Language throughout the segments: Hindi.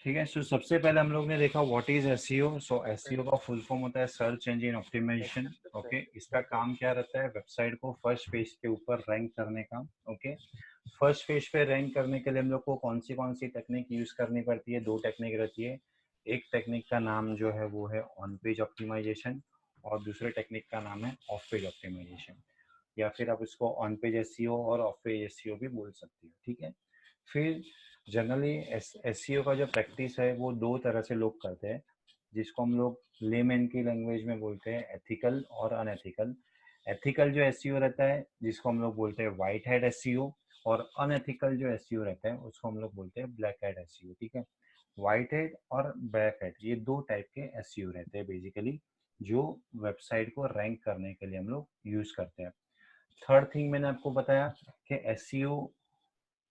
ठीक है। सो सबसे पहले हम लोग ने देखा what is SEO. So SEO का फुल फॉर्म होता है सर्च इंजन ऑप्टिमाइजेशन। ओके, इसका काम क्या रहता है? वेबसाइट को फर्स्ट पेज के ऊपर रैंक करने का। ओके, फर्स्ट पेज पे रैंक करने के लिए हम लोग को कौन सी टेक्निक यूज करनी पड़ती है? दो टेक्निक रहती है। एक टेक्निक का नाम जो है वो है ऑन पेज ऑप्टिमाइजेशन, और दूसरे टेक्निक का नाम है ऑफ पेज ऑप्टिमाइजेशन, या फिर आप इसको ऑन पेज एसईओ और ऑफ पेज एसईओ भी बोल सकते हो। ठीक है। फिर जनरली एसईओ का जो प्रैक्टिस है वो दो तरह से लोग करते हैं, जिसको हम लोग लेमैन की लैंग्वेज में बोलते हैं एथिकल और अनएथिकल। एथिकल जो एसईओ रहता है जिसको हम लोग बोलते हैं वाइट हैट एसईओ, और अनएथिकल जो एसईओ रहता है उसको हम लोग बोलते हैं ब्लैक हैट एसईओ। ठीक है। वाइट हैट और ब्लैक हैट ये दो टाइप के एसईओ रहते हैं बेसिकली, जो वेबसाइट को रैंक करने के लिए हम लोग यूज करते हैं। थर्ड थिंग मैंने आपको बताया कि एसईओ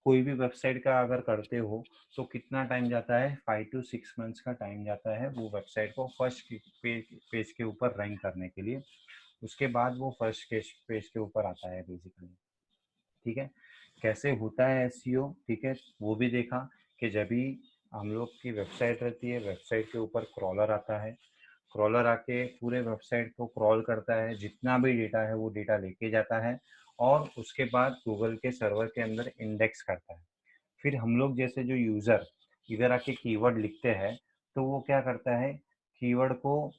कोई भी वेबसाइट का अगर करते हो तो कितना टाइम जाता है? 5 to 6 मंथ्स का टाइम जाता है वो वेबसाइट को फर्स्ट पेज के ऊपर रैंक करने के लिए। उसके बाद वो फर्स्ट पेज के ऊपर आता है बेसिकली। ठीक है। कैसे होता है एसईओ? ठीक है, वो भी देखा कि जब भी हम लोग की वेबसाइट रहती है, वेबसाइट के ऊपर क्रॉलर आता है, क्रॉलर आके पूरे वेबसाइट को क्रॉल करता है, जितना भी डेटा है वो डेटा लेके जाता है, और उसके बाद गूगल के सर्वर के अंदर इंडेक्स करता है। फिर हम लोग जैसे जो यूज़र इधर आके कीवर्ड लिखते हैं, तो वो क्या करता है? कीवर्ड को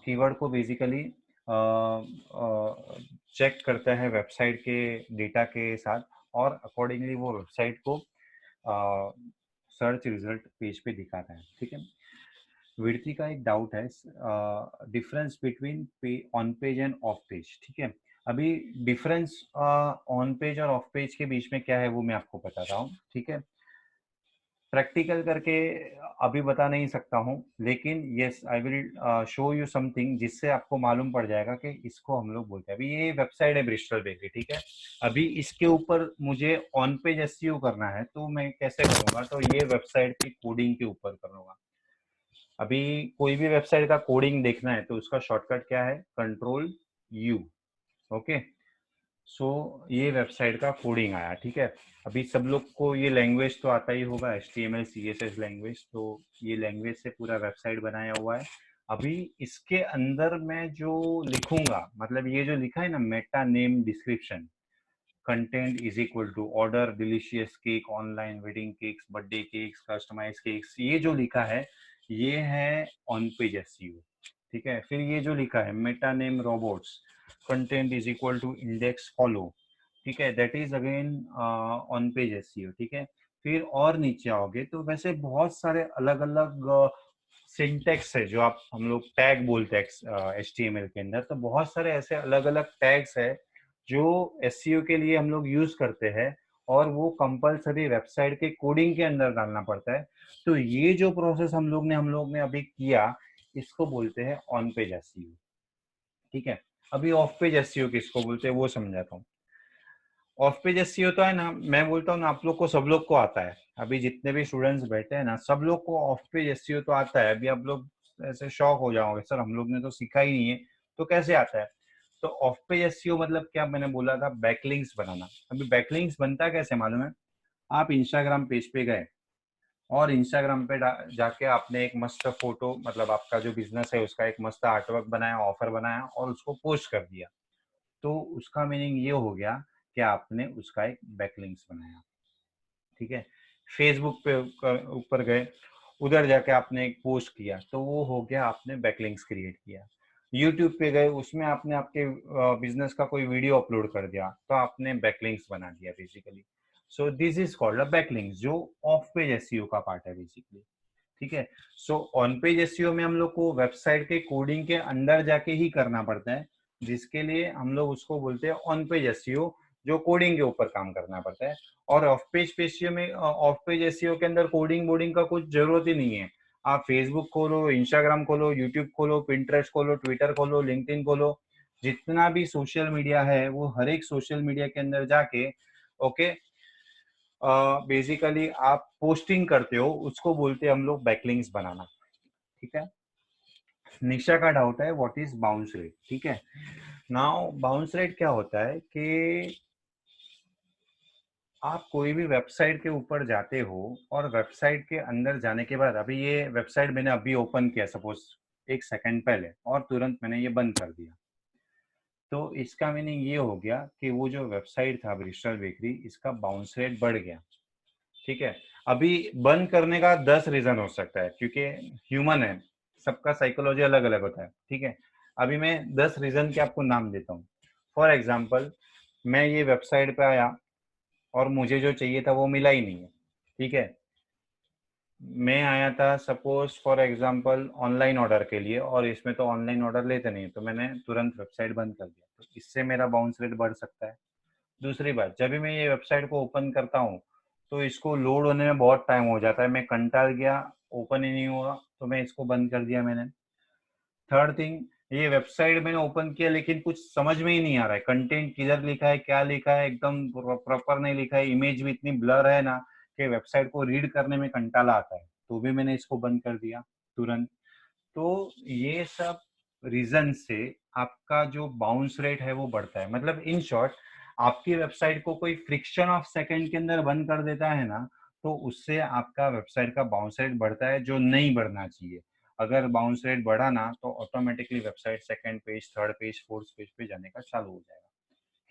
कीवर्ड को बेसिकली चेक करता है वेबसाइट के डेटा के साथ, और अकॉर्डिंगली वो वेबसाइट को सर्च रिजल्ट पेज पे दिखाता है। ठीक है। विर्ती का एक डाउट है, difference between on page end of page. ठीक है। अभी डिफरेंस ऑन पेज और ऑफ पेज के बीच में क्या है वो मैं आपको बताता हूँ। ठीक है। प्रैक्टिकल करके अभी बता नहीं सकता हूँ, लेकिन yes I will show you something जिससे आपको मालूम पड़ जाएगा कि इसको हम लोग बोलते हैं। अभी ये वेबसाइट है ब्रिस्टल बेकरी। ठीक है। अभी इसके ऊपर मुझे ऑन पेज एसईओ करना है, तो मैं कैसे करूंगा? तो ये वेबसाइट की कोडिंग के ऊपर करूंगा। अभी कोई भी वेबसाइट का कोडिंग देखना है तो उसका शॉर्टकट क्या है? Control you. ओके। सो ये वेबसाइट का कोडिंग आया। ठीक है। अभी सब लोग को ये लैंग्वेज तो आता ही होगा, HTML CSS लैंग्वेज। तो ये लैंग्वेज से पूरा वेबसाइट बनाया हुआ है। अभी इसके अंदर मैं जो लिखूंगा, मतलब ये जो लिखा है ना, meta name description, content is equal to order delicious cake online wedding cakes birthday cakes customize cakes, ये जो लिखा है ये है ऑन पेज एसईओ। ठीक है। फिर ये जो लिखा है meta name robots content is equal to index follow, ठीक है, that is again on page SEO. ठीक है। फिर और नीचे आओगे तो वैसे बहुत सारे अलग अलग सिंटेक्स है जो आप हम लोग टैग बोलते हैं HTML के अंदर। तो बहुत सारे ऐसे अलग अलग टैग्स है जो एसईओ के लिए हम लोग यूज करते हैं, और वो कंपलसरी वेबसाइट के कोडिंग के अंदर डालना पड़ता है। तो ये जो प्रोसेस हम लोग ने अभी किया, इसको बोलते हैं ऑन पेज एसईओ। ठीक है। अभी ऑफ पेज एसईओ किसको बोलते हैं वो समझाता हूँ। ऑफ पेज एसईओ तो है ना, मैं बोलता हूँ ना, आप लोग को सब लोग को आता है। अभी जितने भी स्टूडेंट्स बैठे हैं ना, सब लोग को ऑफ पेज एसईओ तो आता है। अभी आप लोग ऐसे शॉक हो जाओगे, सर हम लोग ने तो सीखा ही नहीं है, तो कैसे आता है? तो ऑफ पेज एसईओ मतलब क्या? मैंने बोला था बैकलिंक्स बनाना। अभी बैकलिंक्स बनता कैसे मालूम है? आप इंस्टाग्राम पेज पे गए, और इंस्टाग्राम पे जाके आपने एक मस्त फोटो, मतलब आपका जो बिजनेस है उसका एक मस्त आर्टवर्क बनाया, ऑफर बनाया, और उसको पोस्ट कर दिया। तो उसका मीनिंग ये हो गया कि आपने उसका एक बैकलिंक्स बनाया। ठीक है। फेसबुक पे ऊपर गए, उधर जाके आपने एक पोस्ट किया, तो वो हो गया आपने बैकलिंक्स क्रिएट किया। यूट्यूब पे गए, उसमें आपने आपके बिजनेस का कोई वीडियो अपलोड कर दिया, तो आपने बैकलिंक्स बना दिया basically. So this is called a backlinks, जो ऑफ पेज एसईओ का पार्ट है बेसिकली। ठीक है। सो ऑन पेज एसईओ में हम लोग को वेबसाइट के कोडिंग के अंदर जाके ही करना पड़ता है, जिसके लिए हम लोग उसको बोलते हैं ऑन पेज एसईओ, जो कोडिंग के ऊपर काम करना पड़ता है। और ऑफ पेज एसईओ के अंदर कोडिंग बोडिंग का कुछ जरूरत ही नहीं है। आप फेसबुक खोलो, इंस्टाग्राम खोलो, यूट्यूब खोलो, पिंटरेस्ट खोलो, ट्विटर खोलो, लिंक्डइन खोलो, जितना भी सोशल मीडिया है वो हर एक सोशल मीडिया के अंदर जाके, ओके, बेसिकली आप पोस्टिंग करते हो, उसको बोलते हैं हम लोग बैकलिंक्स बनाना। ठीक है। निशा का डाउट है व्हाट इज बाउंस रेट। ठीक है। नाउ बाउंस रेट क्या होता है कि आप कोई भी वेबसाइट के ऊपर जाते हो और वेबसाइट के अंदर जाने के बाद, अभी ये वेबसाइट मैंने अभी ओपन किया सपोज 1 सेकंड पहले, और तुरंत मैंने ये बंद कर दिया, तो इसका मीनिंग ये हो गया कि वो जो वेबसाइट था ब्रिस्टल बेकरी, इसका बाउंस रेट बढ़ गया। ठीक है, अभी बंद करने का 10 रीजन हो सकता है, क्योंकि ह्यूमन है, सबका साइकोलॉजी अलग अलग होता है। ठीक है, अभी मैं 10 रीजन के आपको नाम देता हूँ। फॉर एग्जाम्पल, मैं ये वेबसाइट पे आया और मुझे जो चाहिए था वो मिला ही नहीं है। ठीक है, मैं आया था suppose for example online order के लिए, और इसमें तो ऑनलाइन ऑर्डर लेते नहीं, तो मैंने तुरंत वेबसाइट बंद कर दिया, तो इससे मेरा बाउंस रेट बढ़ सकता है। दूसरी बात, जब भी मैं ये वेबसाइट को ओपन करता हूँ तो इसको लोड होने में बहुत टाइम हो जाता है, मैं कंटाल गया, ओपन ही नहीं हुआ, तो मैं इसको बंद कर दिया मैंने। थर्ड थिंग, ये वेबसाइट मैंने ओपन किया लेकिन कुछ समझ में ही नहीं आ रहा है, कंटेंट किधर लिखा है, क्या लिखा है, एकदम प्रॉपर नहीं लिखा है, इमेज भी इतनी ब्लर है ना कि वेबसाइट को रीड करने में कंटाला आता है, तो भी मैंने इसको बंद कर दिया तुरंत। तो ये सब रीजन से आपका जो बाउंस रेट है वो बढ़ता है। मतलब इन शॉर्ट, आपकी वेबसाइट को कोई फ्रिक्शन ऑफ सेकंड के अंदर बंद कर देता है ना, तो उससे आपका वेबसाइट का बाउंस रेट बढ़ता है, जो नहीं बढ़ना चाहिए। अगर बाउंस रेट बढ़ा ना, तो automatically website second page, third page, fourth page पे जाने का चालू हो जाएगा।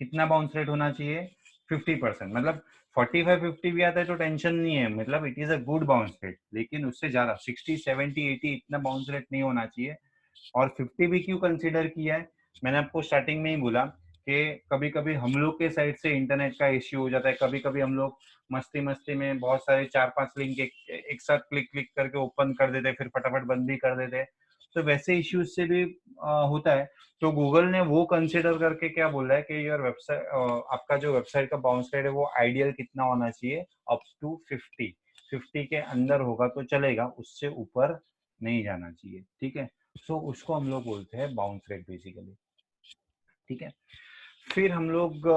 कितना बाउंस रेट होना चाहिए? 50%। मतलब 45-50 भी आता है तो टेंशन नहीं है, मतलब it is a good bounce rate, लेकिन उससे ज्यादा 60-70-80 इतना बाउंस रेट नहीं होना चाहिए। और 50 भी क्यों कंसीडर किया है, मैंने आपको स्टार्टिंग में ही बोला कि कभी कभी हम लोग के साइड से इंटरनेट का इश्यू हो जाता है, कभी कभी हम लोग मस्ती मस्ती में बहुत सारे 4-5 लिंक एक साथ क्लिक क्लिक करके ओपन कर देते हैं, फिर फटाफट बंद भी कर देते हैं, तो वैसे इश्यूज से भी होता है। तो गूगल ने वो कंसिडर करके क्या बोल रहा है कि योर वेबसाइट, आपका जो वेबसाइट का बाउंस रेट है वो आइडियल कितना होना चाहिए, अप टू 50 के अंदर होगा तो चलेगा, उससे ऊपर नहीं जाना चाहिए। ठीक है, सो उसको हम लोग बोलते हैं बाउंस रेट बेसिकली। ठीक है, फिर हम लोग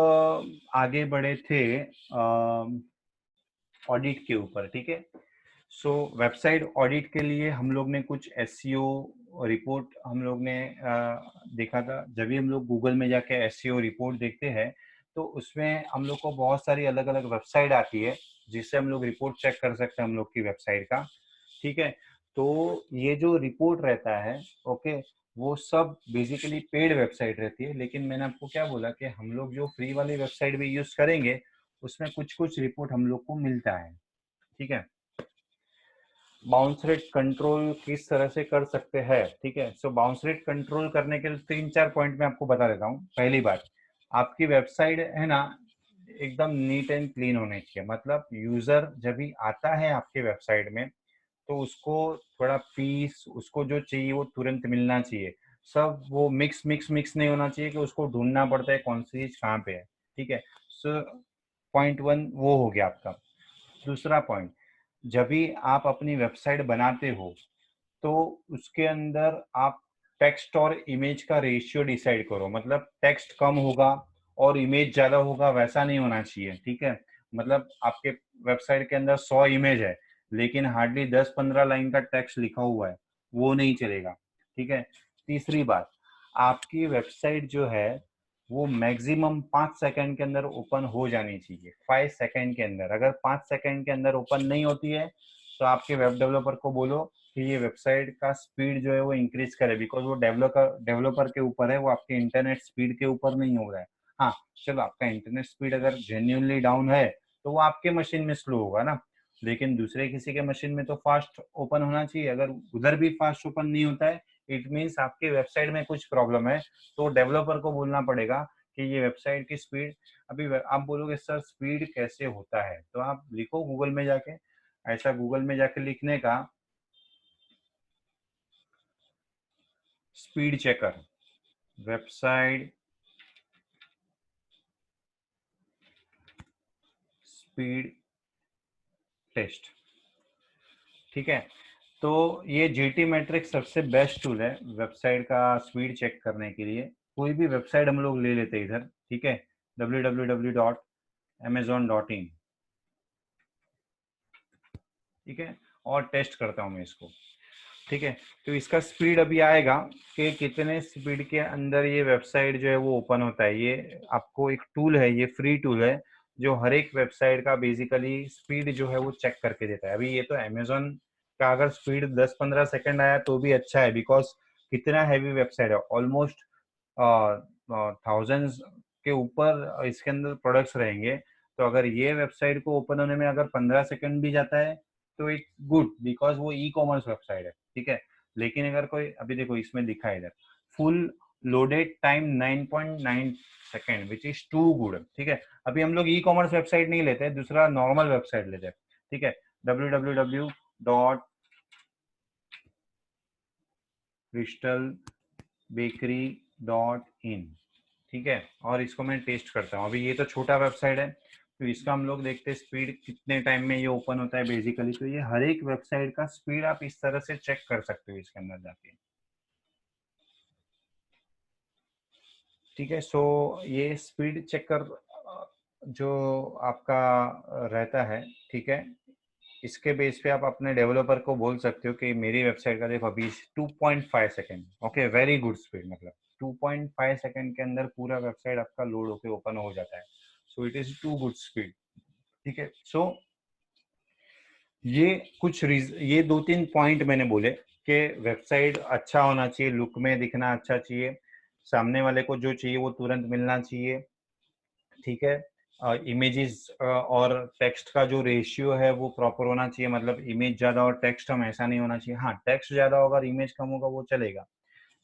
आगे बढ़े थे ऑडिट के ऊपर। ठीक है, सो वेबसाइट ऑडिट के लिए हम लोग ने कुछ एसईओ रिपोर्ट हम लोग ने देखा था। जब भी हम लोग गूगल में जाके एसईओ रिपोर्ट देखते हैं, तो उसमें हम लोग को बहुत सारी अलग अलग वेबसाइट आती है, जिससे हम लोग रिपोर्ट चेक कर सकते हैं हम लोग की वेबसाइट का। ठीक है, तो ये जो रिपोर्ट रहता है, ओके, वो सब बेसिकली पेड वेबसाइट रहती है, लेकिन मैंने आपको क्या बोला कि हम लोग जो फ्री वाली वेबसाइट भी यूज करेंगे, उसमें कुछ कुछ रिपोर्ट हम लोग को मिलता है। ठीक है, बाउंस रेट कंट्रोल किस तरह से कर सकते हैं। ठीक है, सो बाउंस रेट कंट्रोल करने के लिए 3-4 पॉइंट मैं आपको बता देता हूँ। पहली बात, आपकी वेबसाइट है ना, एकदम नीट एंड क्लीन होनी चाहिए। मतलब यूजर जब भी आता है आपके वेबसाइट में, तो उसको थोड़ा पीस, उसको जो चाहिए वो तुरंत मिलना चाहिए। सब वो मिक्स मिक्स मिक्स नहीं होना चाहिए कि उसको ढूंढना पड़ता है कौन सी चीज कहाँ पे है। ठीक है, सो पॉइंट वन वो हो गया आपका। दूसरा पॉइंट, जब भी आप अपनी वेबसाइट बनाते हो, तो उसके अंदर आप टेक्स्ट और इमेज का रेशियो डिसाइड करो। मतलब टेक्स्ट कम होगा और इमेज ज्यादा होगा, वैसा नहीं होना चाहिए। ठीक है, मतलब आपके वेबसाइट के अंदर 100 इमेज है, लेकिन हार्डली 10-15 लाइन का टेक्स्ट लिखा हुआ है, वो नहीं चलेगा। ठीक है, तीसरी बात, आपकी वेबसाइट जो है वो मैक्सिमम 5 सेकंड के अंदर ओपन हो जानी चाहिए। 5 सेकंड के अंदर, अगर 5 सेकंड के अंदर ओपन नहीं होती है, तो आपके वेब डेवलपर को बोलो कि ये वेबसाइट का स्पीड जो है वो इंक्रीज करे, बिकॉज वो डेवलपर के ऊपर है, वो आपके इंटरनेट स्पीड के ऊपर नहीं हो रहा है। हाँ, चलो आपका इंटरनेट स्पीड अगर जेन्युइनली डाउन है, तो वो आपके मशीन में स्लो होगा ना, लेकिन दूसरे किसी के मशीन में तो फास्ट ओपन होना चाहिए। अगर उधर भी फास्ट ओपन नहीं होता है, इट मीन्स आपके वेबसाइट में कुछ प्रॉब्लम है, तो डेवलपर को बोलना पड़ेगा कि ये वेबसाइट की स्पीड। अभी आप बोलोगे सर स्पीड कैसे होता है, तो आप लिखो गूगल में जाके, ऐसा गूगल में जाके लिखने का, speed checker, website speed test. ठीक है, तो ये जीटी मैट्रिक्स सबसे बेस्ट टूल है वेबसाइट का स्पीड चेक करने के लिए। कोई भी वेबसाइट हम लोग ले लेते हैं इधर, ठीक है, www.amazon.in। ठीक है, और टेस्ट करता हूँ मैं इसको। ठीक है, तो इसका स्पीड अभी आएगा कि कितने स्पीड के अंदर ये वेबसाइट जो है वो ओपन होता है। ये आपको एक टूल है, ये फ्री टूल है, जो हर एक वेबसाइट का बेसिकली स्पीड जो है वो चेक करके देता है। अभी ये तो अमेजोन का अगर स्पीड 10-15 सेकंड आया तो भी अच्छा है, बिकॉज कितना हैवी वेबसाइट है, ऑलमोस्ट थाउजेंड्स के ऊपर इसके अंदर प्रोडक्ट्स रहेंगे। तो अगर ये वेबसाइट को ओपन होने में अगर 15 सेकंड भी जाता है तो इट्स गुड, बिकॉज वो ई कॉमर्स वेबसाइट है, ठीक है। लेकिन अगर कोई, अभी देखो इसमें लिखा है इधर, full loaded time 9.9 second which is too good, ठीक है। अभी हम लोग ई कॉमर्स वेबसाइट नहीं लेते, दूसरा नॉर्मल वेबसाइट लेते हैं, ठीक है। www.crystalbakery.in, ठीक है। और इसको मैं टेस्ट करता हूँ। अभी ये तो छोटा वेबसाइट है, तो इसका हम लोग देखते हैं स्पीड कितने टाइम में ये ओपन होता है बेसिकली। तो ये हर एक वेबसाइट का स्पीड आप इस तरह से चेक कर सकते हो इसके अंदर जाके, ठीक है। सो ये स्पीड चेक कर जो आपका रहता है, ठीक है। इसके बेस पे आप अपने डेवलपर को बोल सकते हो कि मेरी वेबसाइट का देखो अभी 2.5 second, okay, very good speed, मतलब 2.5 सेकेंड के अंदर पूरा वेबसाइट आपका लोड होके ओपन हो जाता है। So it is too good speed, ठीक है। सो ये ये 2-3 पॉइंट मैंने बोले कि वेबसाइट अच्छा होना चाहिए, लुक में दिखना अच्छा चाहिए, सामने वाले को जो चाहिए वो तुरंत मिलना चाहिए, ठीक है। इमेजेस और टेक्स्ट का जो रेशियो है वो प्रॉपर होना चाहिए, मतलब इमेज ज्यादा और टेक्स्ट कम ऐसा नहीं होना चाहिए। हाँ, टेक्स्ट ज्यादा होगा और इमेज कम होगा वो चलेगा,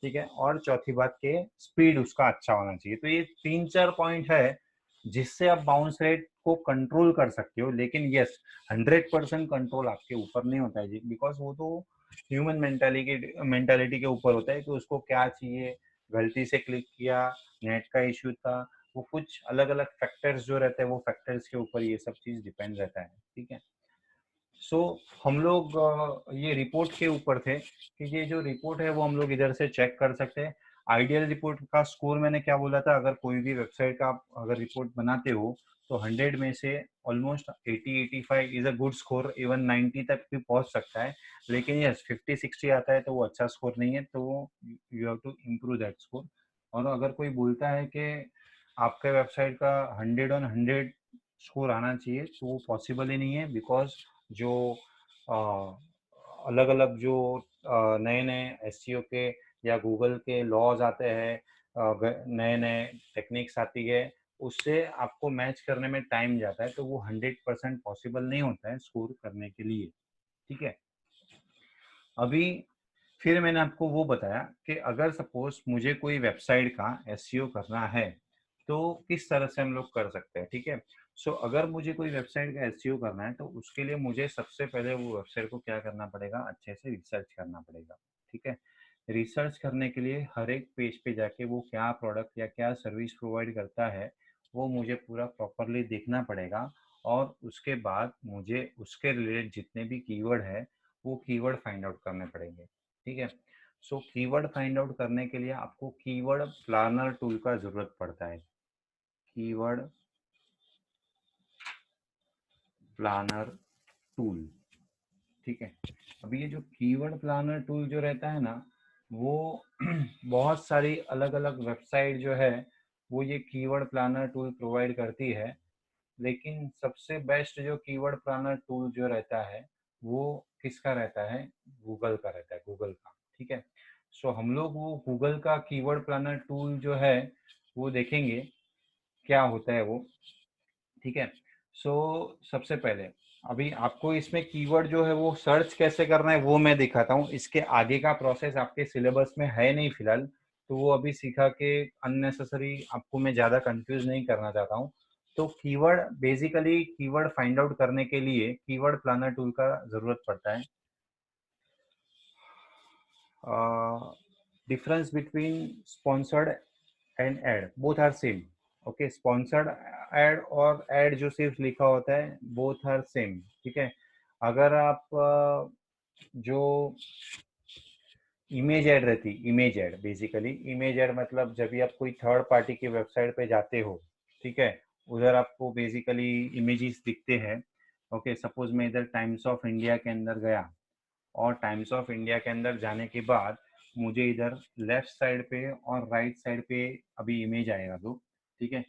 ठीक है। और चौथी बात के स्पीड उसका अच्छा होना चाहिए। तो ये 3-4 पॉइंट है जिससे आप बाउंस रेट को कंट्रोल कर सकते हो। लेकिन यस, 100% कंट्रोल आपके ऊपर नहीं होता है जी, बिकॉज वो तो ह्यूमन मेंटालिटी के ऊपर होता है कि उसको क्या चाहिए। गलती से क्लिक किया, नेट का इश्यू था, वो कुछ अलग अलग फैक्टर्स जो रहते हैं वो फैक्टर्स के ऊपर ये सब चीज डिपेंड रहता है, ठीक है। सो हम लोग ये रिपोर्ट के ऊपर थे कि ये जो रिपोर्ट है वो हम लोग इधर से चेक कर सकते हैं। आइडियल रिपोर्ट का स्कोर मैंने क्या बोला था, अगर कोई भी वेबसाइट का आप अगर रिपोर्ट बनाते हो तो 100 में से almost 80-85 is a good score, even 90 तक भी पहुंच सकता है। लेकिन यस, 50-60 आता है तो वो अच्छा स्कोर नहीं है, तो you have to improve that score. और अगर कोई बोलता है कि आपके वेबसाइट का 100 on 100 स्कोर आना चाहिए तो वो पॉसिबल ही नहीं है, बिकॉज जो अलग अलग जो नए नए एसईओ के या गूगल के लॉज आते हैं, नए नए टेक्निक्स आती है, उससे आपको मैच करने में टाइम जाता है, तो वो 100% पॉसिबल नहीं होता है स्कोर करने के लिए, ठीक है। अभी फिर मैंने आपको वो बताया कि अगर सपोज मुझे कोई वेबसाइट का एसईओ करना है तो किस तरह से हम लोग कर सकते हैं, ठीक है। सो अगर मुझे कोई वेबसाइट का एसईओ करना है तो उसके लिए मुझे सबसे पहले वो वेबसाइट को क्या करना पड़ेगा, अच्छे से रिसर्च करना पड़ेगा, ठीक है। रिसर्च करने के लिए हर एक पेज पे जाके वो क्या प्रोडक्ट या क्या सर्विस प्रोवाइड करता है वो मुझे पूरा प्रॉपरली देखना पड़ेगा। और उसके बाद मुझे उसके रिलेटेड जितने भी कीवर्ड है वो कीवर्ड फाइंड आउट करने पड़ेंगे, ठीक है। सो कीवर्ड फाइंड आउट करने के लिए आपको कीवर्ड प्लानर टूल का जरूरत पड़ता है, कीवर्ड प्लानर टूल, ठीक है। अभी ये जो कीवर्ड प्लानर टूल जो रहता है ना, वो बहुत सारी अलग अलग वेबसाइट जो है वो ये कीवर्ड प्लानर टूल प्रोवाइड करती है। लेकिन सबसे बेस्ट जो कीवर्ड प्लानर टूल जो रहता है वो किसका रहता है, गूगल का रहता है, गूगल का, ठीक है। सो हम लोग वो गूगल का कीवर्ड प्लानर टूल जो है वो देखेंगे क्या होता है वो, ठीक है। सो सबसे पहले अभी आपको इसमें कीवर्ड जो है वो सर्च कैसे करना है वो मैं दिखाता हूँ। इसके आगे का प्रोसेस आपके सिलेबस में है नहीं फिलहाल, तो वो अभी सीखा के अननेसेसरी आपको मैं ज़्यादा कंफ्यूज नहीं करना चाहता हूँ। तो keyword basically keyword find out करने के लिए कीवर्ड प्लानर टूल का ज़रूरत पड़ता है। Difference between sponsored and ad, both are same, okay. Sponsored ad और एड जो सिर्फ लिखा होता है बोथ आर सेम, ठीक है। अगर आप जो इमेज ऐड रहती, image add basically, image add मतलब जब भी आप कोई थर्ड पार्टी की वेबसाइट पे जाते हो, ठीक है, उधर आपको बेसिकली इमेजेस दिखते हैं, ओके। सपोज मैं इधर टाइम्स ऑफ इंडिया के अंदर गया और टाइम्स ऑफ इंडिया के अंदर जाने के बाद मुझे इधर लेफ्ट साइड पे और राइट साइड पे अभी इमेज आएगा दो, ठीक है।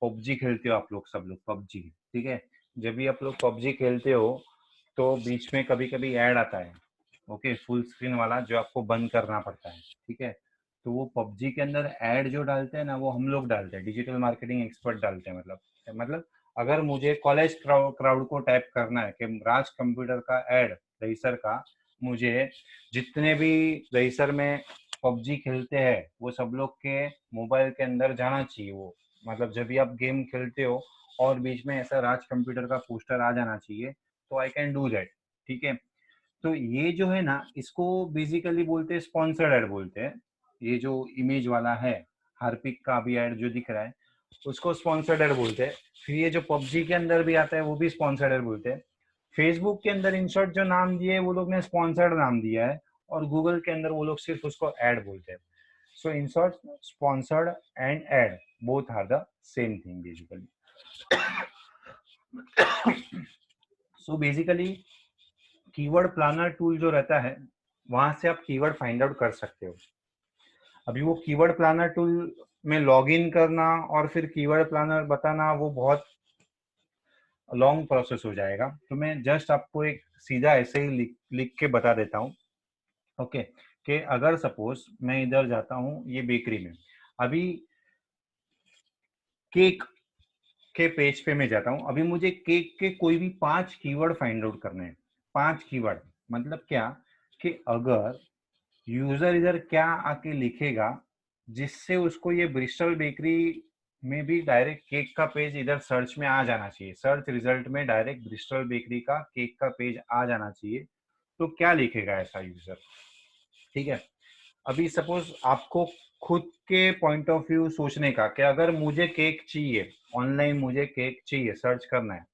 पबजी खेलते हो आप लोग, सब लोग पबजी, ठीक है। जब भी आप लोग पबजी खेलते हो तो बीच में कभी कभी ऐड आता है, ओके, फुल स्क्रीन वाला, जो आपको बंद करना पड़ता है, ठीक है। तो वो पबजी के अंदर ऐड जो डालते हैं ना, वो हम लोग डालते हैं, डिजिटल मार्केटिंग एक्सपर्ट डालते हैं। मतलब अगर मुझे कॉलेज क्राउड को टाइप करना है कि राज कंप्यूटर का ऐड रईसर का, मुझे जितने भी रईसर में पबजी खेलते हैं वो सब लोग के मोबाइल के अंदर जाना चाहिए वो, मतलब जब भी आप गेम खेलते हो और बीच में ऐसा राज कंप्यूटर का पोस्टर आ जाना चाहिए, तो आई कैन डू दैट, ठीक है। तो ये जो है ना, इसको बेसिकली बोलते हैं स्पॉन्सर्ड ऐड बोलते हैं। ये जो इमेज वाला है, हार्पिक का भी ऐड जो दिख रहा है, उसको स्पॉन्सर्ड ऐड बोलते हैं। फिर ये जो पबजी के अंदर भी आता है वो भी स्पॉन्सर्ड ऐड बोलते हैं। फेसबुक के अंदर इन शॉर्ट जो नाम दिए वो लोग ने स्पॉन्सर्ड नाम दिया है, और गूगल के अंदर वो लोग सिर्फ उसको ऐड बोलते हैं। So in short sponsored and ad both are the same thing basically. So basically keyword planner tool जो रहता है, वहां से आप कीवर्ड फाइंड आउट कर सकते हो। अभी वो कीवर्ड प्लानर टूल में लॉग इन करना और फिर कीवर्ड प्लानर बताना, वो बहुत लॉन्ग प्रोसेस हो जाएगा। तो मैं जस्ट आपको एक सीधा ऐसे ही लिख के बता देता हूँ, ओके। कि अगर सपोज मैं इधर जाता हूँ ये बेकरी में, अभी केक के पेज पे मैं जाता हूँ, अभी मुझे केक के कोई भी 5 कीवर्ड फाइंड आउट करने हैं। 5 कीवर्ड मतलब क्या, कि अगर यूजर इधर क्या आके लिखेगा जिससे उसको ये ब्रिस्टल बेकरी में भी डायरेक्ट केक का पेज इधर सर्च में आ जाना चाहिए, सर्च रिजल्ट में डायरेक्ट ब्रिस्टल बेकरी का केक का पेज आ जाना चाहिए, तो क्या लिखेगा ऐसा यूजर, ठीक है। अभी सपोज आपको खुद के पॉइंट ऑफ व्यू सोचने का कि अगर मुझे केक चाहिए, ऑनलाइन मुझे केक चाहिए, सर्च करना है,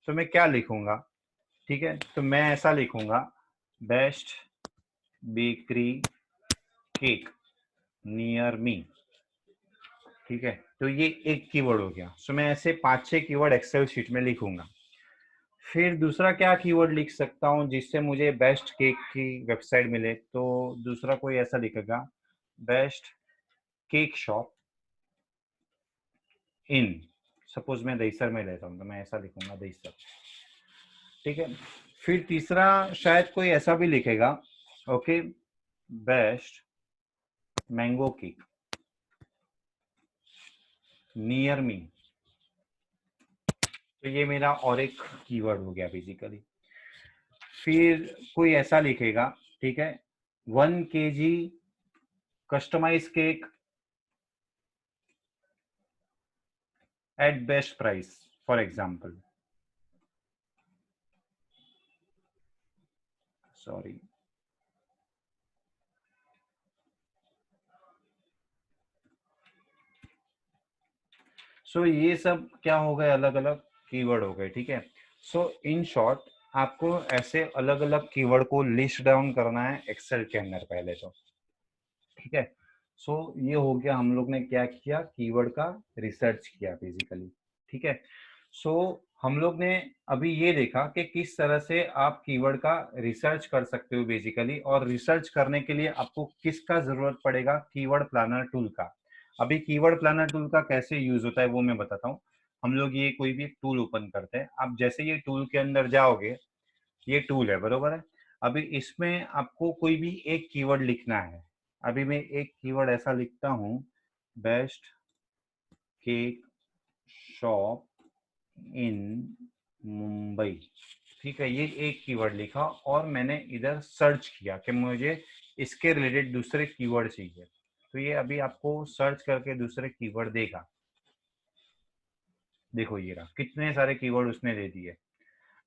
तो मैं क्या लिखूंगा, ठीक है। तो मैं ऐसा लिखूंगा, best bakery cake near me, ठीक है। तो ये एक कीवर्ड हो गया। सो मैं ऐसे 5-6 कीवर्ड एक्सेल शीट में लिखूंगा। फिर दूसरा क्या कीवर्ड लिख सकता हूँ जिससे मुझे बेस्ट केक की वेबसाइट मिले, तो दूसरा कोई ऐसा लिखेगा, बेस्ट केक शॉप इन, सपोज मैं दहीसर में लेता हूँ तो मैं ऐसा लिखूंगा दहीसर, ठीक है। फिर तीसरा शायद कोई ऐसा भी लिखेगा, okay, best mango cake near me. तो ये मेरा और एक कीवर्ड हो गया बेसिकली। फिर कोई ऐसा लिखेगा, ठीक है, 1 kg customise cake at best price, for example, sorry. So ये सब क्या हो गए, अलग अलग कीवर्ड हो गए, ठीक है। सो इन शॉर्ट आपको ऐसे अलग अलग कीवर्ड को लिस्ट डाउन करना है एक्सेल के अंदर पहले तो, ठीक है। सो ये हो गया, हम लोग ने क्या किया, कीवर्ड का रिसर्च किया बेसिकली, ठीक है। सो हम लोग ने अभी ये देखा कि किस तरह से आप कीवर्ड का रिसर्च कर सकते हो बेसिकली, और रिसर्च करने के लिए आपको किसका जरूरत पड़ेगा, कीवर्ड प्लानर टूल का। अभी कीवर्ड प्लानर टूल का कैसे यूज होता है वो मैं बताता हूँ। हम लोग ये कोई भी एक टूल ओपन करते हैं, आप जैसे ये टूल के अंदर जाओगे, ये टूल है बरोबर है। अभी इसमें आपको कोई भी एक कीवर्ड लिखना है। अभी मैं एक कीवर्ड ऐसा लिखता हूँ, best cake shop in Mumbai, ठीक है। ये एक कीवर्ड लिखा और मैंने इधर सर्च किया कि मुझे इसके रिलेटेड दूसरे कीवर्ड चाहिए, तो ये अभी आपको सर्च करके दूसरे कीवर्ड देगा। देखो ये रहा, कितने सारे कीवर्ड उसने दे दिए,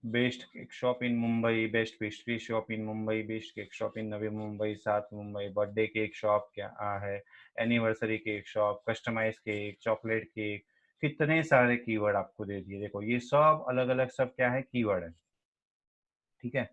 best cake shop in Mumbai, best pastry shop in Mumbai, best cake shop in Navi Mumbai, साथ मुंबई, बर्थडे केक शॉप क्या है, anniversary cake shop, customise cake, chocolate cake, कितने सारे कीवर्ड आपको दे दिए। देखो ये सब अलग अलग सब क्या है, कीवर्ड है, ठीक है।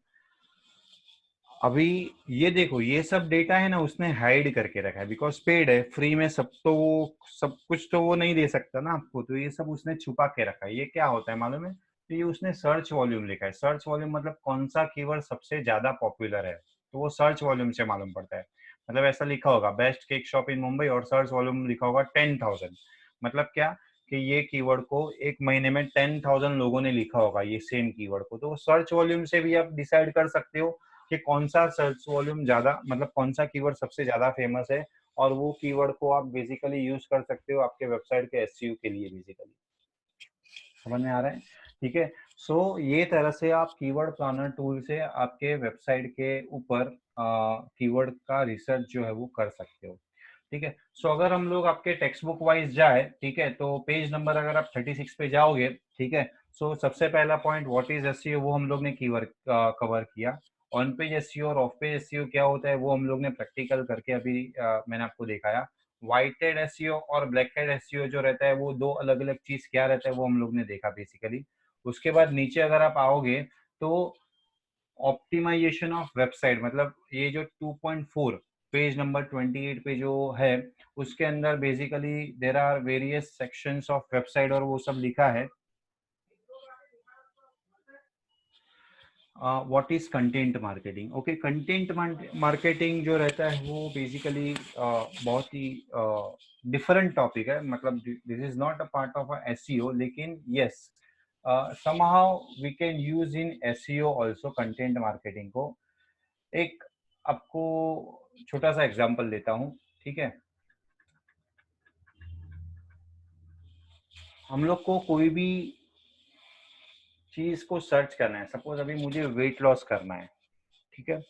अभी ये देखो, ये सब डेटा है ना उसने हाइड करके रखा है, बिकॉज पेड है, फ्री में सब तो वो सब कुछ तो वो नहीं दे सकता ना आपको, तो ये सब उसने छुपा के रखा है। ये क्या होता है मालूम है, तो ये उसने सर्च वॉल्यूम लिखा है। सर्च वॉल्यूम मतलब कौन सा कीवर्ड सबसे ज्यादा पॉपुलर है, तो वो सर्च वॉल्यूम से मालूम पड़ता है। मतलब ऐसा लिखा होगा best cake shop in Mumbai और सर्च वॉल्यूम लिखा होगा 10,000, मतलब क्या कि ये कीवर्ड को एक महीने में 10,000 लोगों ने लिखा होगा ये सेम कीवर्ड को, तो सर्च वॉल्यूम से भी आप डिसाइड कर सकते हो कि कौन सा सर्च वॉल्यूम ज्यादा, मतलब कौन सा कीवर्ड सबसे ज्यादा फेमस है, और वो कीवर्ड को आप बेसिकली यूज कर सकते हो आपके वेबसाइट के एसईओ के लिए बेसिकली। समझ में आ रहा है? ठीक है। सो ये तरह से आप कीवर्ड प्लानर टूल से आपके वेबसाइट के ऊपर कीवर्ड का रिसर्च जो है वो कर सकते हो। ठीक है। सो अगर हम लोग आपके टेक्स्ट बुक वाइज जाए, ठीक है, तो पेज नंबर अगर आप 36 पे जाओगे, ठीक है, सो सबसे पहला पॉइंट व्हाट इज एसईओ वो हम लोग ने कीवर्ड कवर किया। ऑन पेज एसईओ और ऑफ पेज एसईओ क्या होता है वो हम लोग ने प्रैक्टिकल करके अभी मैंने आपको दिखाया। व्हाइटेड एसईओ और ब्लैकहेड एसईओ जो रहता है वो दो अलग अलग चीज क्या रहता है वो हम लोग ने देखा बेसिकली। उसके बाद नीचे अगर आप आओगे तो ऑप्टिमाइजेशन ऑफ वेबसाइट, मतलब ये जो 2.4 पेज नंबर 28 पे जो है उसके अंदर basically there are various sections of website और वो सब लिखा है। What is content marketing. Okay, content marketing जो रहता है वो बेसिकली बहुत ही डिफरेंट टॉपिक है, मतलब this is not a part of SEO, लेकिन yes somehow we can use in SEO also content marketing को। एक आपको छोटा सा एग्जांपल देता हूँ, ठीक है। हम लोग को कोई भी चीज को सर्च करना है, सपोज अभी मुझे वेट लॉस करना है, ठीक है,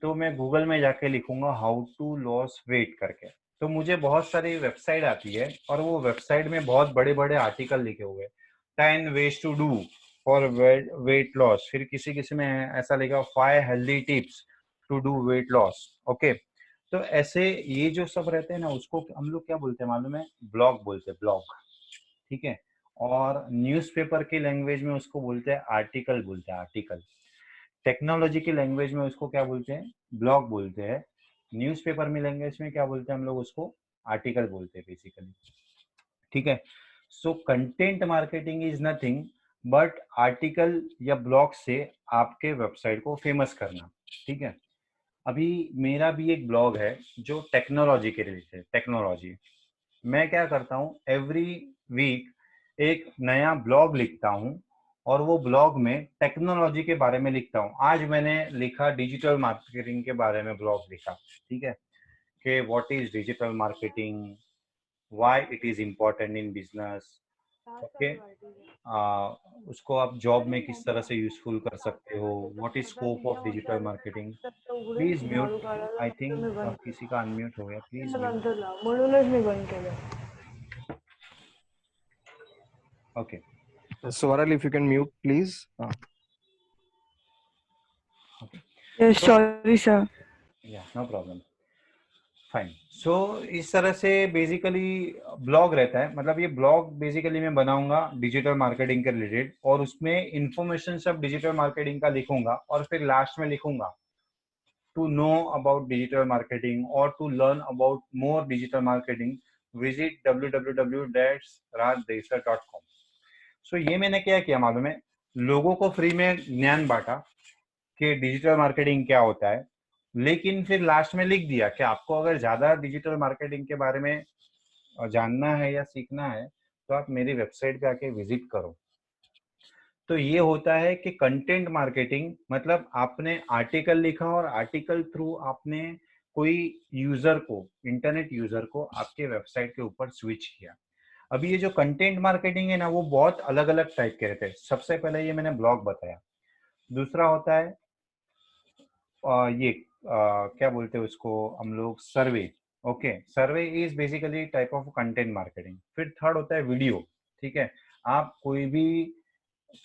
तो मैं गूगल में जाके लिखूंगा हाउ टू लॉस वेट करके, तो मुझे बहुत सारी वेबसाइट आती है और वो वेबसाइट में बहुत बड़े बड़े आर्टिकल लिखे हुए हैं, 10 ways to do for weight loss, फिर किसी किसी में ऐसा लिखा 5 healthy tips to do weight loss. Okay, तो ऐसे ये जो सब रहते हैं ना उसको हम लोग क्या बोलते हैं मालूम है? ब्लॉग बोलते हैं, ब्लॉग। ठीक है। और न्यूज़पेपर की लैंग्वेज में उसको बोलते हैं आर्टिकल, बोलते हैं आर्टिकल। टेक्नोलॉजी की लैंग्वेज में उसको क्या बोलते हैं? ब्लॉग बोलते हैं। न्यूज़पेपर में लैंग्वेज में क्या बोलते हैं हम लोग उसको? आर्टिकल बोलते हैं बेसिकली। ठीक है। So content marketing is nothing but article या ब्लॉग से आपके वेबसाइट को फेमस करना। ठीक है। अभी मेरा भी एक ब्लॉग है जो टेक्नोलॉजी के रिलेटेड, टेक्नोलॉजी। मैं क्या करता हूँ, एवरी वीक एक नया ब्लॉग लिखता हूँ और वो ब्लॉग में टेक्नोलॉजी के बारे में लिखता हूँ। आज मैंने लिखा डिजिटल मार्केटिंग के बारे में ब्लॉग लिखा, ठीक है, कि what is digital marketing, why it is important in business. Okay, उसको आप जॉब में किस तरह से यूजफुल कर सकते हो, what is scope of digital marketing. Please mute, I think किसी का अनम्यूट हो गया, प्लीज म्यूट। म्हणूनच मी बंद केलं. Okay, Swaral, if you can mute, please. Yes, so sorry sir. या नो प्रॉब्लम, फाइन। सो इस तरह से बेसिकली ब्लॉग रहता है, मतलब ये ब्लॉग बेसिकली मैं बनाऊंगा डिजिटल मार्केटिंग के रिलेटेड और उसमें इंफॉर्मेशन सब डिजिटल मार्केटिंग का लिखूंगा और फिर लास्ट में लिखूंगा to know about digital marketing और to learn about more digital marketing visit www.rajdeser.com। So ये मैंने क्या किया मालूम है, लोगों को फ्री में ज्ञान बांटा कि डिजिटल मार्केटिंग क्या होता है, लेकिन फिर लास्ट में लिख दिया कि आपको अगर ज्यादा डिजिटल मार्केटिंग के बारे में जानना है या सीखना है तो आप मेरी वेबसाइट पे आके विजिट करो। तो ये होता है कि कंटेंट मार्केटिंग मतलब आपने आर्टिकल लिखा और आर्टिकल थ्रू आपने कोई यूजर को, इंटरनेट यूजर को आपके वेबसाइट के ऊपर स्विच किया। अभी ये जो कंटेंट मार्केटिंग है ना वो बहुत अलग अलग टाइप के रहते हैं। सबसे पहले ये मैंने ब्लॉग बताया, दूसरा होता है ये क्या बोलते हैं उसको हम लोग, survey. Okay, survey is basically type of content marketing. फिर थर्ड होता है वीडियो। ठीक है, आप कोई भी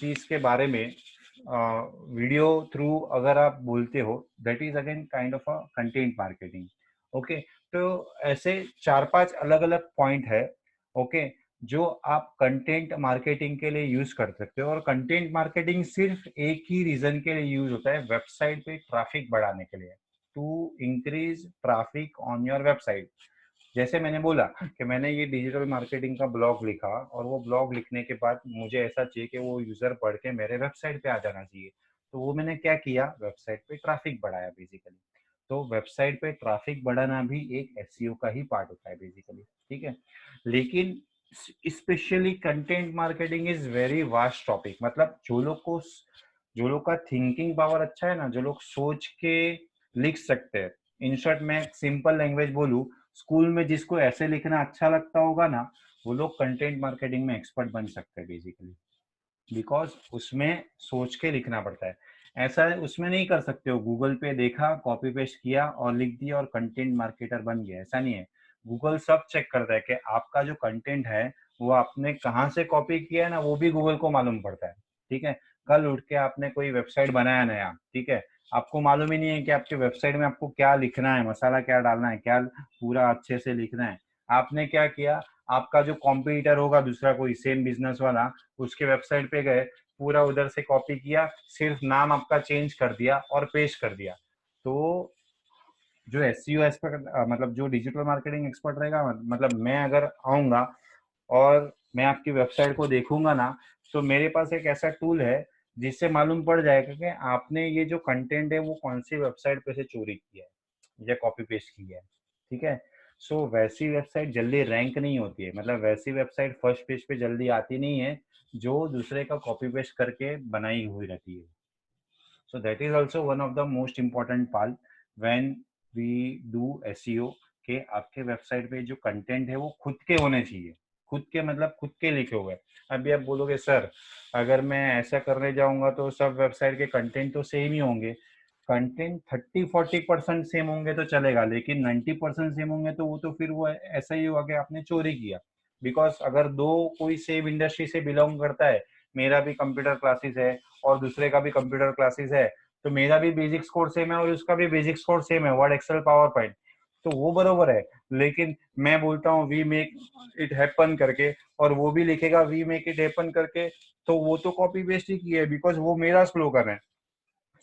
चीज के बारे में वीडियो थ्रू अगर आप बोलते हो that is again kind of a content marketing. Okay, तो ऐसे 4-5 अलग अलग पॉइंट है, ओके, जो आप कंटेंट मार्केटिंग के लिए यूज कर सकते हो। और कंटेंट मार्केटिंग सिर्फ एक ही रीजन के लिए यूज होता है, वेबसाइट पे ट्रैफिक बढ़ाने के लिए, to increase traffic on your website. जैसे मैंने बोला कि मैंने ये डिजिटल मार्केटिंग का ब्लॉग लिखा और वो ब्लॉग लिखने के बाद मुझे ऐसा चाहिए कि वो यूजर पढ़ के मेरे वेबसाइट पे आ जाना चाहिए, तो वो मैंने क्या किया, वेबसाइट पे ट्रैफिक बढ़ाया बेसिकली। तो वेबसाइट पे ट्रैफिक बढ़ाना भी एक एसईओ का ही पार्ट होता है बेसिकली। ठीक है, लेकिन specially content marketing is very vast topic. मतलब जो लोग का थिंकिंग पावर अच्छा है ना, जो लोग सोच के लिख सकते हैं, इन शॉर्ट मैं सिंपल लैंग्वेज बोलूं, स्कूल में जिसको ऐसे लिखना अच्छा लगता होगा ना, वो लोग कंटेंट मार्केटिंग में एक्सपर्ट बन सकते हैं बेसिकली, बिकॉज उसमें सोच के लिखना पड़ता है। ऐसा उसमें नहीं कर सकते हो गूगल पे देखा, कॉपी पेस्ट किया और लिख दिया और कंटेंट मार्केटर बन गया, ऐसा नहीं है। गूगल सब चेक करता है कि आपका जो कंटेंट है वो आपने कहाँ से कॉपी किया है ना, वो भी गूगल को मालूम पड़ता है। ठीक है, कल उठ के आपने कोई वेबसाइट बनाया नया, ठीक है, आपको मालूम ही नहीं है कि आपके वेबसाइट में आपको क्या लिखना है, मसाला क्या डालना है, क्या पूरा अच्छे से लिखना है। आपने क्या किया, आपका जो कॉम्पिटिटर होगा दूसरा कोई सेम बिजनेस वाला, उसके वेबसाइट पे गए, पूरा उधर से कॉपी किया, सिर्फ नाम आपका चेंज कर दिया और पेस्ट कर दिया। तो जो एसईओ एक्सपर्ट, मतलब जो डिजिटल मार्केटिंग एक्सपर्ट रहेगा, मतलब मैं अगर आऊंगा और मैं आपकी वेबसाइट को देखूंगा ना, तो मेरे पास एक ऐसा टूल है जिससे मालूम पड़ जाएगा कि आपने ये जो कंटेंट है वो कौन सी वेबसाइट पे से चोरी किया है या कॉपी पेस्ट किया है। ठीक है, सो वैसी वेबसाइट जल्दी रैंक नहीं होती है, मतलब वैसी वेबसाइट फर्स्ट पेज पे जल्दी आती नहीं है जो दूसरे का कॉपी पेस्ट करके बनाई हुई रहती है। So that is also one of the most important part when we do SEO, कि आपके वेबसाइट पे जो कंटेंट है वो खुद के होने चाहिए। खुद के मतलब खुद के लिखे हुए। अभी आप बोलोगे सर अगर मैं ऐसा करने जाऊंगा तो सब वेबसाइट के कंटेंट तो सेम ही होंगे। कंटेंट 30-40% सेम होंगे तो चलेगा, लेकिन 90% सेम होंगे तो वो तो फिर वो ऐसा ही होगा कि आपने चोरी किया। बिकॉज अगर दो कोई सेम इंडस्ट्री से बिलोंग करता है, मेरा भी कंप्यूटर क्लासेस है और दूसरे का भी कंप्यूटर क्लासेस है, तो मेरा भी बेसिक्स कोर्स सेम है और उसका भी बेसिक्स कोर्स सेम है, वर्ड एक्सेल पावर पॉइंट, तो वो बरोबर है। लेकिन मैं बोलता हूँ वी मेक इट हैपन करके और वो भी लिखेगा वी मेक इट हैपन करके, तो वो तो कॉपी पेस्ट ही किया है, बिकॉज वो मेरा स्लो कर रहे हैं।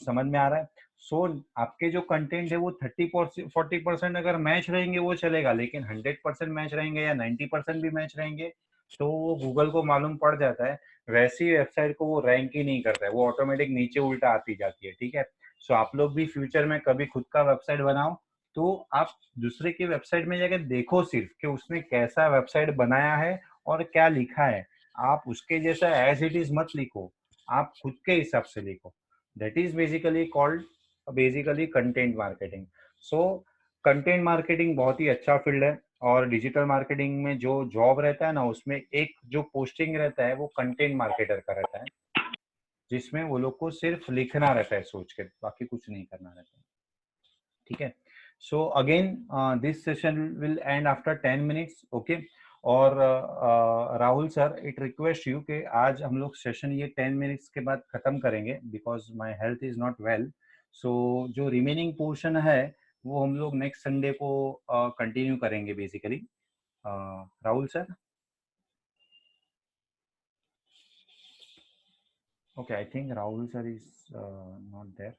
समझ में आ रहा है? सो आपके जो कंटेंट है वो 30-40% अगर मैच रहेंगे वो चलेगा, लेकिन 100% मैच रहेंगे या 90% भी मैच रहेंगे तो वो गूगल को मालूम पड़ जाता है। वैसी वेबसाइट को वो रैंक ही नहीं करता है, वो ऑटोमेटिक नीचे उल्टा आती जाती है। ठीक है, सो आप लोग भी फ्यूचर में कभी खुद का वेबसाइट बनाओ तो आप दूसरे की वेबसाइट में जाकर देखो सिर्फ कि उसने कैसा वेबसाइट बनाया है और क्या लिखा है। आप उसके जैसा एज इट इज मत लिखो, आप खुद के हिसाब से लिखो। that is basically called basically content marketing. So content marketing बहुत ही अच्छा फील्ड है और डिजिटल मार्केटिंग में जो जॉब रहता है ना, उसमें एक जो पोस्टिंग रहता है वो कंटेंट मार्केटर का रहता है, जिसमें वो लोग को सिर्फ लिखना रहता है सोच के, बाकी कुछ नहीं करना रहता है। ठीक है, so again this session will end after 10 minutes, okay. और Rahul sir it request you कि आज हम लोग सेशन ये 10 मिनट्स के बाद खत्म करेंगे because my health is not well. So जो रिमेनिंग पोर्शन है वो हम लोग नेक्स्ट संडे को कंटिन्यू करेंगे basically. Rahul sir, okay, I think Rahul sir is not there.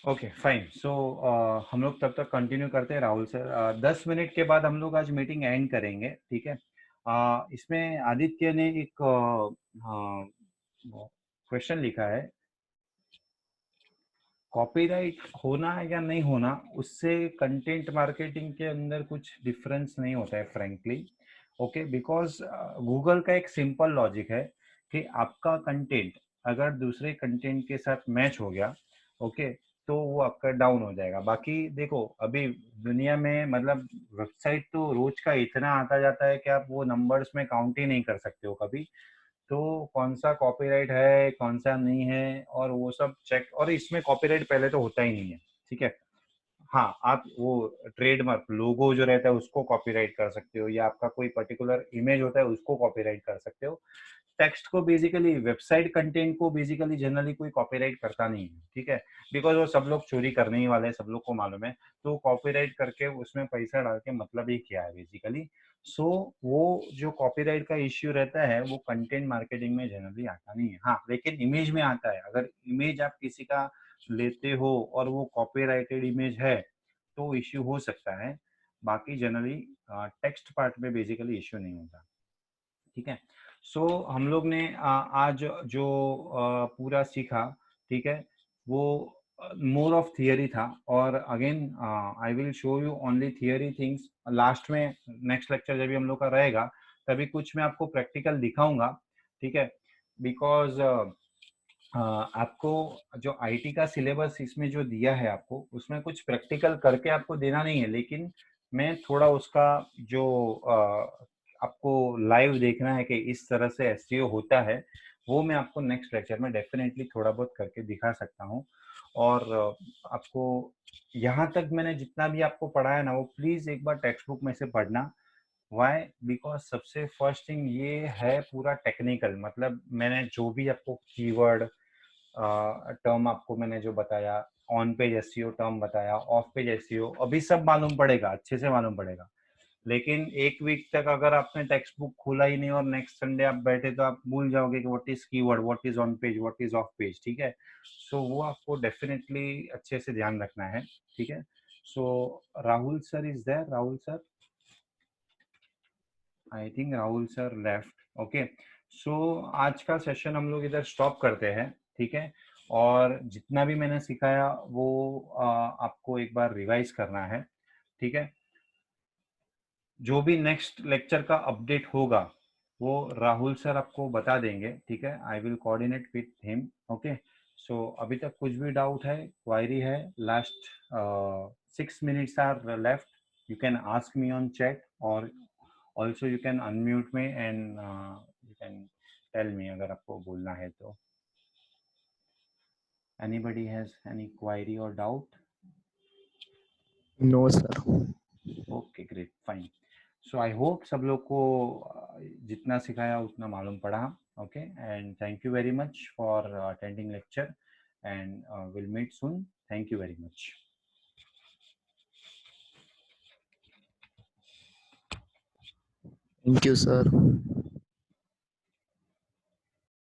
Okay fine, so हम लोग तब तक कंटिन्यू करते हैं। राहुल सर 10 मिनट के बाद हम लोग आज मीटिंग एंड करेंगे, ठीक है। इसमें आदित्य ने एक क्वेश्चन लिखा है, कॉपीराइट होना या नहीं होना उससे कंटेंट मार्केटिंग के अंदर कुछ डिफरेंस नहीं होता है फ्रैंकली, ओके। बिकॉज गूगल का एक सिंपल लॉजिक है कि आपका कंटेंट अगर दूसरे कंटेंट के साथ मैच हो गया, ओके, तो वो आपका डाउन हो जाएगा। बाकी देखो अभी दुनिया में मतलब वेबसाइट तो रोज का इतना आता जाता है कि आप वो नंबर्स में काउंट ही नहीं कर सकते हो कभी। तो कौन सा कॉपीराइट है कौन सा नहीं है और वो सब चेक, और इसमें कॉपीराइट पहले तो होता ही नहीं है, ठीक है। हाँ, आप वो ट्रेडमार्क लोगो जो रहता है उसको कॉपीराइट कर सकते हो, या आपका कोई पर्टिकुलर इमेज होता है उसको कॉपीराइट कर सकते हो। टेक्स्ट को बेसिकली, वेबसाइट कंटेंट को बेसिकली जनरली कोई कॉपीराइट करता नहीं है, ठीक है। बिकॉज वो सब लोग चोरी करने ही वाले हैं, सब लोग को मालूम है। तो कॉपीराइट करके उसमें पैसा डाल के मतलब ही क्या है बेसिकली। सो वो जो कॉपीराइट का इश्यू रहता है वो कंटेंट मार्केटिंग में जनरली आता नहीं है। हाँ, लेकिन इमेज में आता है। अगर इमेज आप किसी का लेते हो और वो कॉपीराइटेड इमेज है तो इश्यू हो सकता है। बाकी जनरली टेक्स्ट पार्ट में बेसिकली इश्यू नहीं होता, ठीक है। सो हम लोग ने आज जो पूरा सीखा, ठीक है, वो मोर ऑफ थियरी था, और again I will show you only theory things last में। नेक्स्ट लेक्चर जब भी हम लोग का रहेगा तभी कुछ मैं आपको प्रैक्टिकल दिखाऊंगा, ठीक है। बिकॉज आपको जो आईटी का सिलेबस इसमें जो दिया है आपको, उसमें कुछ प्रैक्टिकल करके आपको देना नहीं है, लेकिन मैं थोड़ा उसका जो आपको लाइव देखना है कि इस तरह से एसईओ होता है, वो मैं आपको नेक्स्ट लेक्चर में डेफिनेटली थोड़ा बहुत करके दिखा सकता हूँ। और आपको यहाँ तक मैंने जितना भी आपको पढ़ाया ना, वो प्लीज एक बार टेक्स्ट बुक में से पढ़ना। वाई? बिकॉज सबसे फर्स्ट थिंग ये है पूरा टेक्निकल, मतलब मैंने जो भी आपको कीवर्ड टर्म आपको मैंने जो बताया, ऑन पेज एसईओ टर्म बताया, ऑफ पेज एसईओ, अभी सब मालूम पड़ेगा, अच्छे से मालूम पड़ेगा। लेकिन एक वीक तक अगर आपने टेक्स्ट बुक खोला ही नहीं और नेक्स्ट संडे आप बैठे, तो आप भूल जाओगे कि what is keyword, what is on page, what is of page, ठीक है। सो वो आपको डेफिनेटली अच्छे से ध्यान रखना है, ठीक है। So Rahul sir is there? Rahul sir, I think Rahul sir left. Okay, so आज का सेशन हम लोग इधर स्टॉप करते हैं, ठीक है। और जितना भी मैंने सिखाया वो आपको एक बार रिवाइज करना है, ठीक है। जो भी नेक्स्ट लेक्चर का अपडेट होगा वो राहुल सर आपको बता देंगे, ठीक है। I will coordinate with him, okay. So अभी तक कुछ भी डाउट है, क्वायरी है, last 6 minutes are left, you can ask me on chat, और also you can unmute me and you can tell me अगर आपको बोलना है तो। एनीबडी हैज एनी क्वायरी और doubt? No, sir. Okay, great, fine. So I hope सब लोग को जितना सिखाया उतना मालूम पड़ा, okay. And thank you very much for attending lecture, and will meet soon. Thank you very much. Thank you, sir.